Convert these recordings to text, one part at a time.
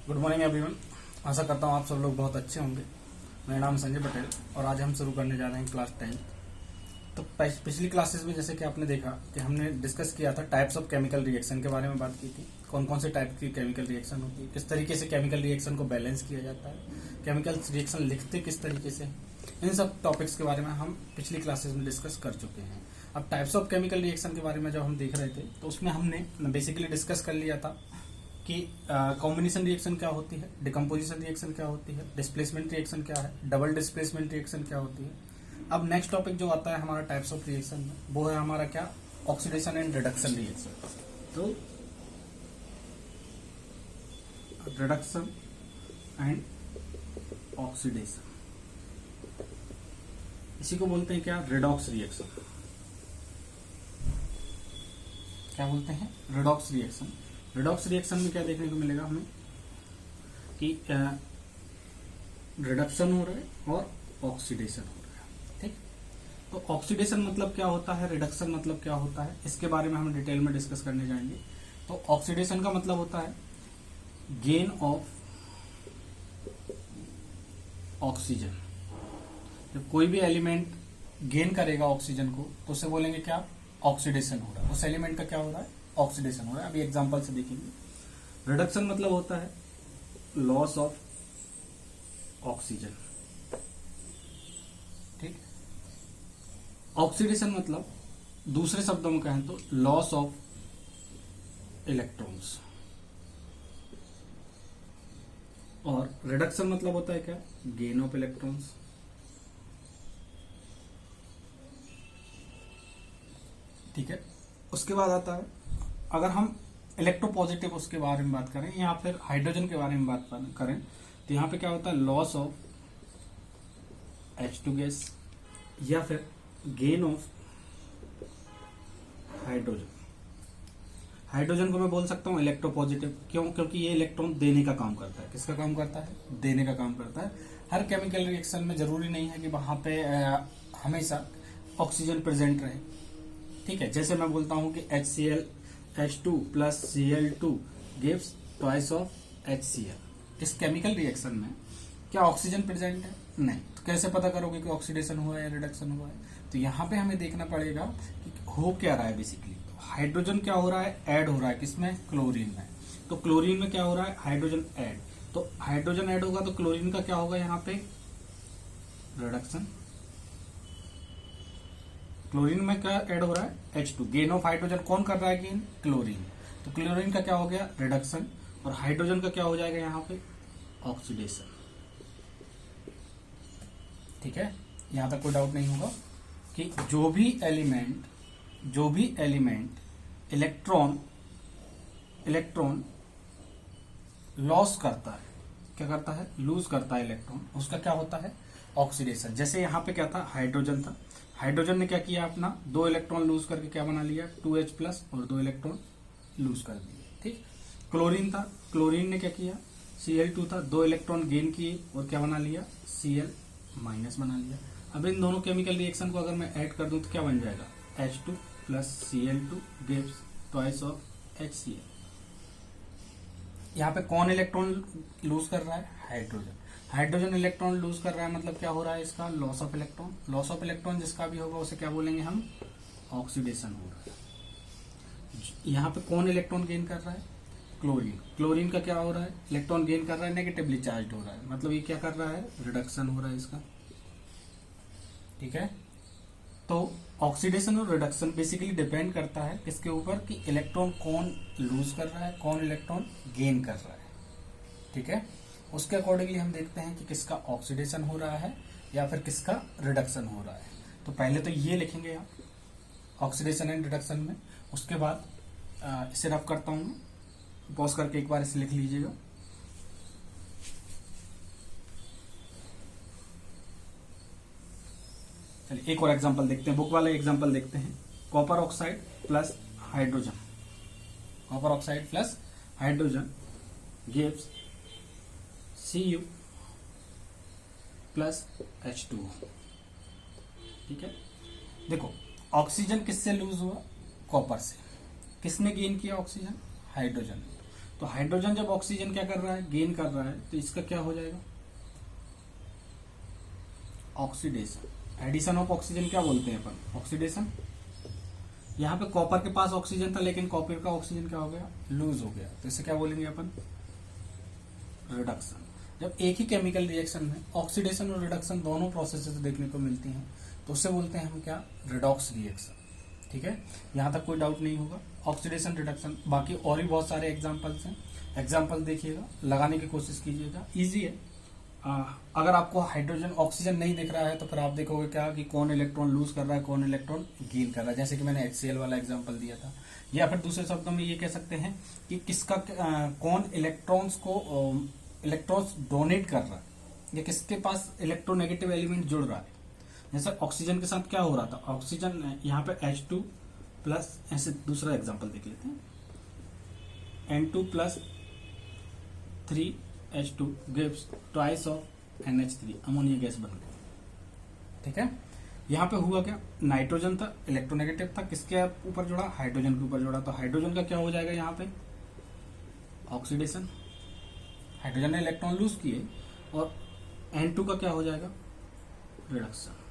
Good morning everyone. आशा करता हूँ आप सब लोग बहुत अच्छे होंगे। मेरा नाम संजय पटेल और आज हम शुरू करने जा रहे हैं क्लास 10। तो पिछली क्लासेस में जैसे कि आपने देखा कि हमने डिस्कस किया था टाइप्स ऑफ केमिकल रिएक्शन के बारे में बात की थी। कौन कौन से टाइप की केमिकल रिएक्शन होती है, किस तरीके से केमिकल रिएक्शन को बैलेंस किया जाता है, केमिकल रिएक्शन लिखते किस तरीके से, इन सब टॉपिक्स के बारे में हम पिछली क्लासेस में डिस्कस कर चुके हैं। अब टाइप्स ऑफ केमिकल रिएक्शन के बारे में जब हम देख रहे थे तो उसमें हमने बेसिकली डिस्कस कर लिया था कि कॉम्बिनेशन रिएक्शन क्या होती है, डिकम्पोजिशन रिएक्शन क्या होती है, डिस्प्लेसमेंट रिएक्शन क्या है, डबल डिस्प्लेसमेंट रिएक्शन क्या होती है। अब नेक्स्ट टॉपिक जो आता है हमारा टाइप्स ऑफ रिएक्शन में, वो है हमारा क्या, ऑक्सीडेशन एंड रिडक्शन रिएक्शन। तो रिडक्शन एंड ऑक्सीडेशन, इसी को बोलते हैं क्या, रिडॉक्स रिएक्शन। क्या बोलते हैं, रिडॉक्स रिएक्शन। रिडॉक्स रिएक्शन में क्या देखने को मिलेगा हमें कि रिडक्शन हो रहा है और ऑक्सीडेशन हो रहा है। ठीक, तो ऑक्सीडेशन मतलब क्या होता है, रिडक्शन मतलब क्या होता है, इसके बारे में हम डिटेल में डिस्कस करने जाएंगे। तो ऑक्सीडेशन का मतलब होता है गेन ऑफ ऑक्सीजन। जब कोई भी एलिमेंट गेन करेगा ऑक्सीजन को तो उसे बोलेंगे क्या, ऑक्सीडेशन हो रहा है। उस एलिमेंट का क्या हो रहा है, ऑक्सीडेशन हो रहा है। अभी एग्जांपल से देखेंगे। रिडक्शन मतलब होता है लॉस ऑफ ऑक्सीजन। ठीक, ऑक्सीडेशन मतलब दूसरे शब्दों में कहें तो लॉस ऑफ इलेक्ट्रॉन्स। और रिडक्शन मतलब होता है क्या, गेन ऑफ इलेक्ट्रॉन्स। ठीक है, उसके बाद आता है, अगर हम इलेक्ट्रोपॉजिटिव उसके बारे में बात करें या फिर हाइड्रोजन के बारे में बात करें तो यहां पे क्या होता है, लॉस ऑफ H2 गैस या फिर गेन ऑफ हाइड्रोजन। हाइड्रोजन को मैं बोल सकता हूं इलेक्ट्रोपॉजिटिव, क्यों, क्योंकि ये इलेक्ट्रॉन देने का काम करता है। किसका काम करता है, देने का काम करता है। हर केमिकल रिएक्शन में जरूरी नहीं है कि वहां पे हमेशा ऑक्सीजन प्रेजेंट रहे। ठीक है, जैसे मैं बोलता हूं कि HCl H2 plus Cl2 gives twice of HCl। इस केमिकल रिएक्शन में क्या ऑक्सीजन प्रेजेंट है, नहीं। तो कैसे पता करोगे कि ऑक्सीडेशन हुआ है या रिडक्शन हुआ है, तो यहाँ पे हमें देखना पड़ेगा कि हो क्या रहा है। बेसिकली हाइड्रोजन क्या हो रहा है, ऐड हो रहा है किसमें, क्लोरीन में। तो क्लोरीन में क्या हो रहा है, हाइड्रोजन ऐड। तो हाइड्रोजन ऐड होगा तो क्लोरीन का क्या होगा, यहाँ पे रिडक्शन। क्लोरीन में क्या ऐड हो रहा है, H2। गेन ऑफ हाइड्रोजन कौन कर रहा है, गेन, क्लोरीन। तो क्लोरीन का क्या हो गया, रिडक्शन। और हाइड्रोजन का क्या हो जाएगा यहाँ पे, ऑक्सीडेशन। ठीक है, यहां तक कोई डाउट नहीं होगा कि जो भी एलिमेंट इलेक्ट्रॉन लॉस करता है, क्या करता है, लूज करता है इलेक्ट्रॉन, उसका क्या होता है, ऑक्सीडेशन। जैसे यहां पे क्या था, हाइड्रोजन था। हाइड्रोजन ने क्या किया, अपना 2 इलेक्ट्रॉन लूज करके क्या बना लिया, 2H प्लस, और 2 इलेक्ट्रॉन लूज कर दिए। ठीक, क्लोरीन था, क्लोरीन ने क्या किया, Cl2 था, 2 इलेक्ट्रॉन गेन किए और क्या बना लिया, Cl माइनस बना लिया। अब इन दोनों केमिकल रिएक्शन को अगर मैं ऐड कर दूं तो क्या बन जाएगा, H2 plus Cl2 gives twice of HCl। यहाँ पे कौन इलेक्ट्रॉन लूज कर रहा है, हाइड्रोजन। हाइड्रोजन इलेक्ट्रॉन लूज कर रहा है, मतलब क्या हो रहा है, इसका loss of electron. Loss of electron जिसका भी होगा उसे क्या बोलेंगे हम, ऑक्सीडेशन हो रहा है। यहाँ पे कौन इलेक्ट्रॉन गेन कर रहा है, क्लोरीन। क्लोरीन का क्या हो रहा है, इलेक्ट्रॉन गेन कर रहा है, नेगेटिवली चार्ज हो रहा है, मतलब ये क्या कर रहा है, रिडक्शन हो रहा है इसका। ठीक है, तो ऑक्सीडेशन और रिडक्शन बेसिकली डिपेंड करता है किसके ऊपर, कि इलेक्ट्रॉन कौन लूज कर रहा है, कौन इलेक्ट्रॉन गेन कर रहा है। ठीक है, उसके अकॉर्डिंगली हम देखते हैं कि किसका ऑक्सीडेशन हो रहा है या फिर किसका रिडक्शन हो रहा है। तो पहले तो ये लिखेंगे आप ऑक्सीडेशन एंड रिडक्शन में, उसके बाद इसे रफ करता हूं मैं, पॉज करके एक बार इसे लिख लीजिएगा। चलिए एक और एग्जांपल देखते हैं, बुक वाला एग्जांपल देखते हैं। Copper oxide plus hydrogen, copper oxide plus hydrogen gives Cu plus H2O। ठीक है, देखो ऑक्सीजन किससे लूज हुआ, कॉपर से। किसने गेन किया ऑक्सीजन, हाइड्रोजन। तो हाइड्रोजन जब ऑक्सीजन क्या कर रहा है, गेन कर रहा है, तो इसका क्या हो जाएगा, ऑक्सीडेशन। एडिशन ऑफ ऑक्सीजन क्या बोलते हैं अपन, ऑक्सीडेशन। यहाँ पे कॉपर के पास ऑक्सीजन था लेकिन कॉपर का ऑक्सीजन क्या हो गया, लूज हो गया, तो इसे क्या बोलेंगे अपन, रिडक्शन। जब एक ही केमिकल रिएक्शन में ऑक्सीडेशन और रिडक्शन दोनों प्रोसेसेस देखने को मिलती हैं तो उससे बोलते हैं हम क्या, रिडॉक्स रिएक्शन। ठीक है, यहाँ तक कोई डाउट नहीं होगा, ऑक्सीडेशन रिडक्शन। बाकी और भी बहुत सारे एग्जांपल्स हैं, एग्जांपल देखिएगा, लगाने की कोशिश कीजिएगा, इजी है। अगर आपको हाइड्रोजन ऑक्सीजन नहीं दिख रहा है तो फिर आप देखोगे क्या कि कौन इलेक्ट्रॉन लूज कर रहा है, कौन इलेक्ट्रॉन गेन कर रहा है, जैसे कि मैंने HCl वाला एग्जांपल दिया था। या फिर दूसरे शब्दों में ये कह सकते हैं कि किसका कौन इलेक्ट्रॉन्स को इलेक्ट्रॉन्स डोनेट कर रहा है, या किसके पास इलेक्ट्रोनेगेटिव एलिमेंट जुड़ रहा है। जैसे ऑक्सीजन के साथ क्या हो रहा था, ऑक्सीजन यहाँ पे H2 प्लस, ऐसे दूसरा एग्जाम्पल देख लेते हैं, N2 plus 3H2 gives twice of NH3, ammonia gas बन गई। ठीक है, यहाँ पे हुआ क्या, नाइट्रोजन था, इलेक्ट्रोनेगेटिव था, किसके ऊपर जुड़ा, हाइड्रोजन के ऊपर जुड़ा, तो हाइड्रोजन का क्या हो जाएगा यहाँ पे, ऑक्सीडेशन। हाइड्रोजन ने इलेक्ट्रॉन लूज किए, और N2 का क्या हो जाएगा, रिडक्शन।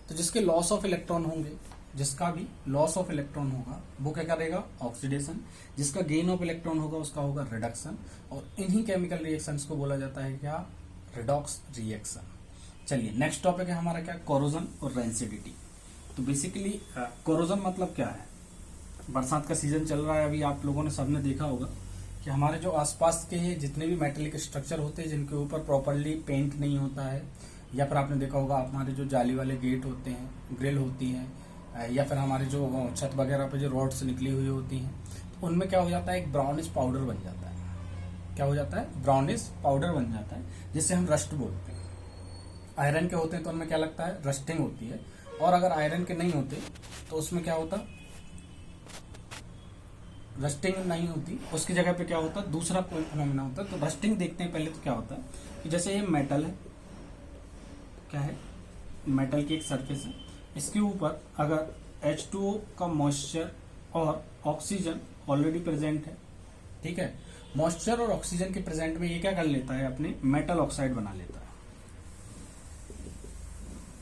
तो जिसके लॉस ऑफ इलेक्ट्रॉन होंगे, जिसका भी लॉस ऑफ इलेक्ट्रॉन होगा वो क्या करेगा, ऑक्सीडेशन। जिसका गेन ऑफ इलेक्ट्रॉन होगा उसका होगा रिडक्शन। और इन्हीं केमिकल रिएक्शंस को बोला जाता है क्या, रिडॉक्स रिएक्शन। चलिए नेक्स्ट टॉपिक है हमारा क्या, कोरोजन और रेंसिडिटी। तो बेसिकली कोरोजन मतलब क्या है, बरसात का सीजन चल रहा है अभी, आप लोगों ने सबने देखा होगा कि हमारे जो आसपास के जितने भी मेटेलिक स्ट्रक्चर होते हैं जिनके ऊपर प्रॉपरली पेंट नहीं होता है, या फिर आपने देखा होगा हमारे जो जाली वाले गेट होते हैं, ग्रिल होती हैं, या फिर हमारे जो छत वगैरह पे जो रॉड्स निकली हुई होती हैं, तो उनमें क्या हो जाता है, एक ब्राउनिश पाउडर बन जाता है। क्या हो जाता है, ब्राउनिश पाउडर बन जाता है, जिससे हम रस्ट बोलते हैं। आयरन के होते हैं तो उनमें क्या लगता है, रस्टिंग होती है। और अगर आयरन के नहीं होते तो उसमें क्या होता, रस्टिंग नहीं होती, उसकी जगह पे क्या होता, दूसरा कोई फिनोमेना होता है। तो रस्टिंग देखते हैं पहले, तो क्या होता है कि जैसे ये मेटल है, क्या है, मेटल की एक सरफेस है, इसके ऊपर अगर H2O का मॉइस्चर और ऑक्सीजन ऑलरेडी प्रेजेंट है, ठीक है, मॉइस्चर और ऑक्सीजन के प्रेजेंट में ये क्या कर लेता है, अपने मेटल ऑक्साइड बना लेता है।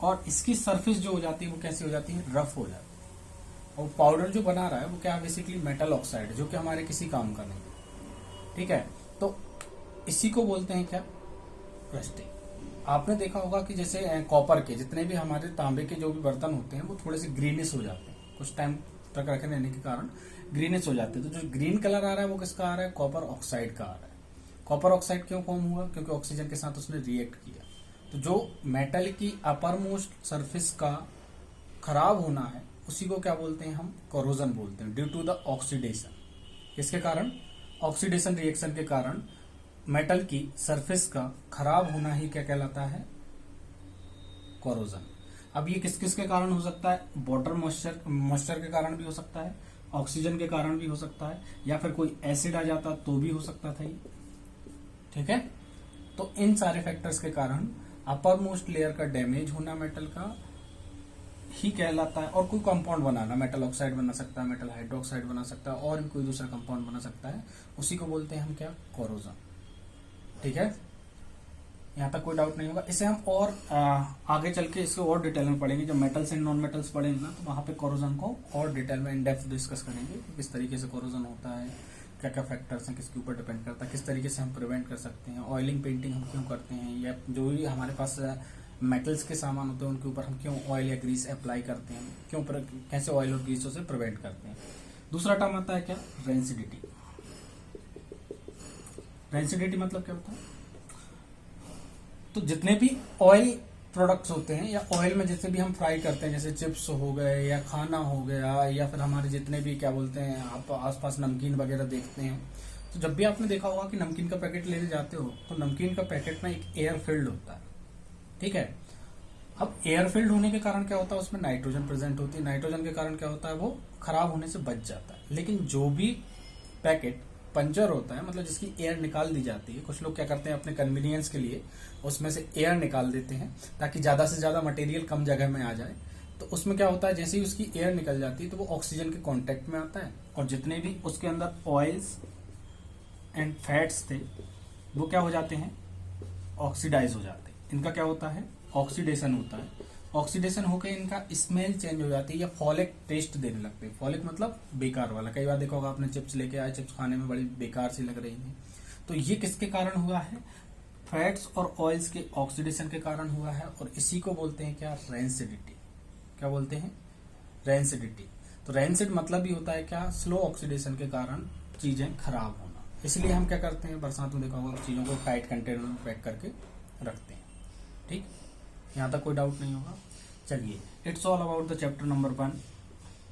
और इसकी सरफेस जो हो जाती है वो कैसी हो जाती है, रफ हो जाती है। और पाउडर जो बना रहा है वो क्या है, बेसिकली मेटल ऑक्साइड है, जो कि हमारे किसी काम का नहीं। ठीक है, तो इसी को बोलते हैं क्या, रस्टिंग। आपने देखा होगा कि जैसे कॉपर के जितने भी हमारे तांबे के जो भी बर्तन होते हैं वो थोड़े से ग्रीनिश हो जाते हैं, कुछ टाइम तक रखे रहने के कारण ग्रीनिश हो जाते हैं। तो जो ग्रीन कलर आ रहा है वो किसका आ रहा है, कॉपर ऑक्साइड का आ रहा है। कॉपर ऑक्साइड क्यों फॉर्म हुआ, क्योंकि ऑक्सीजन के साथ उसने रिएक्ट किया। तो जो मेटल की अपर मोस्ट सरफेस का खराब होना है उसी को क्या बोलते हैं हम, कोरोजन बोलते हैं, ड्यू टू द ऑक्सीडेशन। इसके कारण, ऑक्सीडेशन रिएक्शन के कारण मेटल की सरफेस का खराब होना ही क्या कहलाता है, कोरोजन। अब ये किस किस के कारण हो सकता है, वाटर मॉइस्चर के कारण भी हो सकता है, ऑक्सीजन के कारण भी हो सकता है, या फिर कोई एसिड आ जाता तो भी हो सकता था ये। ठीक है, तो इन सारे फैक्टर्स के कारण अपर मोस्ट लेयर का डैमेज होना मेटल का ही कहलाता है। और कोई कंपाउंड बनाना, मेटल ऑक्साइड बना सकता है, मेटल हाइड्रोक्साइड बना सकता है, और भी कोई दूसरा कंपाउंड बना सकता है, उसी को बोलते हैं हम क्या, कोरोजन। ठीक है, यहाँ तक कोई डाउट नहीं होगा। इसे हम और आगे चल के इसको और डिटेल में पढ़ेंगे, जब मेटल्स एंड नॉन मेटल्स पढ़ेंगे ना, तो वहाँ पे कोरोजन को और डिटेल में इन डेप्थ डिस्कस करेंगे, किस तरीके से कोरोजन होता है, क्या क्या फैक्टर्स हैं, किसके ऊपर डिपेंड करता है, किस तरीके से हम प्रिवेंट कर सकते हैं, ऑयलिंग पेंटिंग हम क्यों करते हैं, या जो भी हमारे पास मेटल्स के सामान होते हैं उनके ऊपर हम क्यों ऑयल या ग्रीस अप्लाई करते हैं, क्यों कैसे ऑयल और ग्रीसों से प्रिवेंट करते हैं। दूसरा टर्म आता है क्या, रेंसिडिटी। रेंसिडिटी मतलब क्या होता है, तो जितने भी ऑयल प्रोडक्ट्स होते हैं या ऑयल में जैसे भी हम फ्राई करते हैं, जैसे चिप्स हो गए या खाना हो गया, या फिर हमारे जितने भी क्या बोलते हैं, आप आसपास नमकीन वगैरह देखते हैं, तो जब भी आपने देखा होगा कि नमकीन का पैकेट लेने जाते हो तो नमकीन का पैकेट में एक एयर फिल्ड होता है। ठीक है, अब एयर फिल्ड होने के कारण क्या होता है, उसमें नाइट्रोजन प्रेजेंट होती है, नाइट्रोजन के कारण क्या होता है, वो खराब होने से बच जाता है। लेकिन जो भी पैकेट पंचर होता है, मतलब जिसकी एयर निकाल दी जाती है, कुछ लोग क्या करते हैं अपने कन्वीनियंस के लिए उसमें से एयर निकाल देते हैं ताकि ज्यादा से ज्यादा मटेरियल कम जगह में आ जाए, तो उसमें क्या होता है, जैसे ही उसकी एयर निकल जाती है तो वो ऑक्सीजन के कांटेक्ट में आता है, और जितने भी उसके अंदर ऑयल्स एंड फैट्स थे वो क्या हो जाते हैं, ऑक्सीडाइज हो जाते हैं। इनका क्या होता है, ऑक्सीडेशन होता है। ऑक्सीडेशन होकर इनका स्मेल चेंज हो जाती है या फॉलिक टेस्ट देने लगते हैं। फॉलिक मतलब बेकार वाला। कई बार देखा होगा आपने, चिप्स लेके आए, चिप्स खाने में बड़ी बेकार सी लग रही थी, तो ये किसके कारण हुआ है, फैट्स और ऑयल्स के ऑक्सीडेशन के कारण हुआ है। और इसी को बोलते हैं क्या, रैंसिडिटी। क्या बोलते हैं, रैंसिडिटी। तो रैंसिड मतलब ही होता है क्या, स्लो ऑक्सीडेशन के कारण चीजें खराब होना। इसलिए हम क्या करते हैं, बरसात में देखा होगा, चीजों को टाइट कंटेनर में पैक करके रखते हैं। ठीक, यहाँ तक कोई डाउट नहीं होगा। चलिए, it's all about the chapter number 1।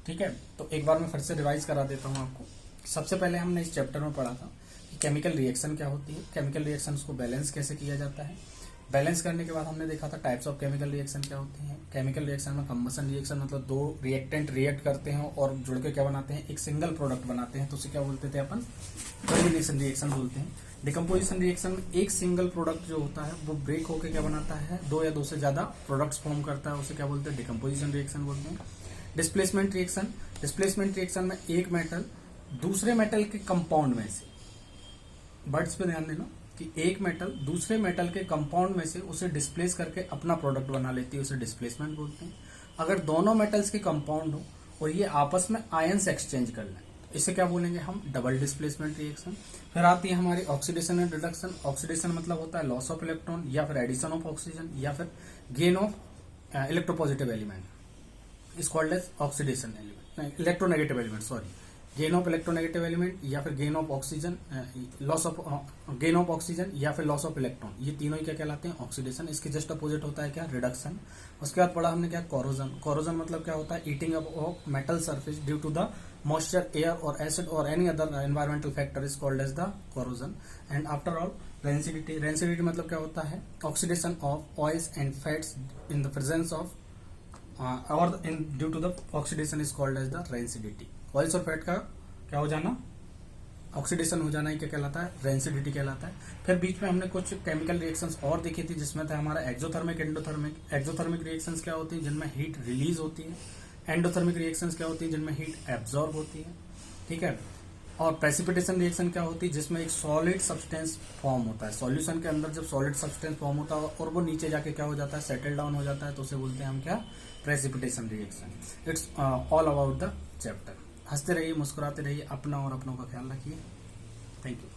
ठीक है, तो एक बार मैं फिर से रिवाइज करा देता हूँ आपको। सबसे पहले हमने इस चैप्टर में पढ़ा था कि केमिकल रिएक्शन क्या होती है, केमिकल रिएक्शंस को बैलेंस कैसे किया जाता है। बैलेंस करने के बाद हमने देखा था टाइप्स ऑफ केमिकल रिएक्शन क्या होती हैं। केमिकल रिएक्शन में कंबसन रिएक्शन मतलब दो रिएक्टेंट रिएक्ट करते हैं और जुड़ के क्या बनाते हैं, एक सिंगल प्रोडक्ट बनाते हैं, तो उसे क्या बोलते थे अपन, टर्मिनेशन रिएक्शन बोलते हैं। डिकम्पोजिशन रिएक्शन में एक सिंगल प्रोडक्ट जो होता है वो ब्रेक होकर क्या बनाता है, दो या दो से ज्यादा प्रोडक्ट्स फॉर्म करता है, उसे क्या बोलते हैं, डिकम्पोजिशन रिएक्शन बोलते हैं। डिस्प्लेसमेंट रिएक्शन, डिस्प्लेसमेंट रिएक्शन में एक मेटल दूसरे मेटल के कंपाउंड में से, वर्ड्स पे ध्यान देना, कि एक मेटल दूसरे मेटल के कंपाउंड में से उसे डिस्प्लेस करके अपना प्रोडक्ट बना लेती है, उसे डिस्प्लेसमेंट बोलते हैं। अगर दोनों मेटल्स के कंपाउंड हो और ये आपस में आयंस एक्सचेंज कर लें, इसे क्या बोलेंगे हम, डबल डिस्प्लेसमेंट रिएक्शन। फिर आती है हमारी ऑक्सीडेशन एंड रिडक्शन। ऑक्सीडेशन मतलब होता है लॉस ऑफ इलेक्ट्रॉन या फिर एडिशन ऑफ ऑक्सीजन या फिर gain of electropositive element, is called as oxidation element, electronegative element, sorry, gain of electronegative element या फिर gain of oxygen, loss of gain of oxygen या फिर लॉस ऑफ इलेक्ट्रॉन, ये तीनों ही क्या कहलाते हैं, ऑक्सीडेशन। इसके जस्ट अपोजिट होता है क्या, रिडक्शन। उसके बाद पढ़ा हमने क्या, कोरोजन। कोरोजन मतलब क्या होता है, eating up of metal surface due to the moisture, air और एसिड और any other environmental factor is called as the corrosion. And after all rancidity. Rancidity मतलब क्या होता है, oxidation of oils and fats in the presence of और in due to the oxidation is called as the rancidity. Oils और fat का क्या हो जाना, ऑक्सीडेशन हो जाना, ही क्या कहलाता है, रेंसिडिटी कहलाता है। फिर बीच में हमने कुछ केमिकल रिएक्शंस और देखी थी, जिसमें था हमारा एक्सोथर्मिक, एंडोथर्मिक। एक्सोथर्मिक रिएक्शंस क्या होती है, जिनमें हीट रिलीज होती है। एंडोथर्मिक रिएक्शंस क्या होती है, जिनमें हीट एब्जॉर्ब होती है। ठीक है, और प्रेसिपिटेशन रिएक्शन क्या होती है, जिसमें एक सॉलिड सब्सटेंस फॉर्म होता है। सॉल्यूशन के अंदर जब सॉलिड सब्सटेंस फॉर्म होता है और वो नीचे जाके क्या हो जाता है, सेटल डाउन हो जाता है, तो उसे बोलते हैं हम क्या, precipitation reaction. It's all about the chapter. हंसते रहिए, मुस्कुराते रहिए, अपना और अपनों का ख्याल रखिए। Thank you.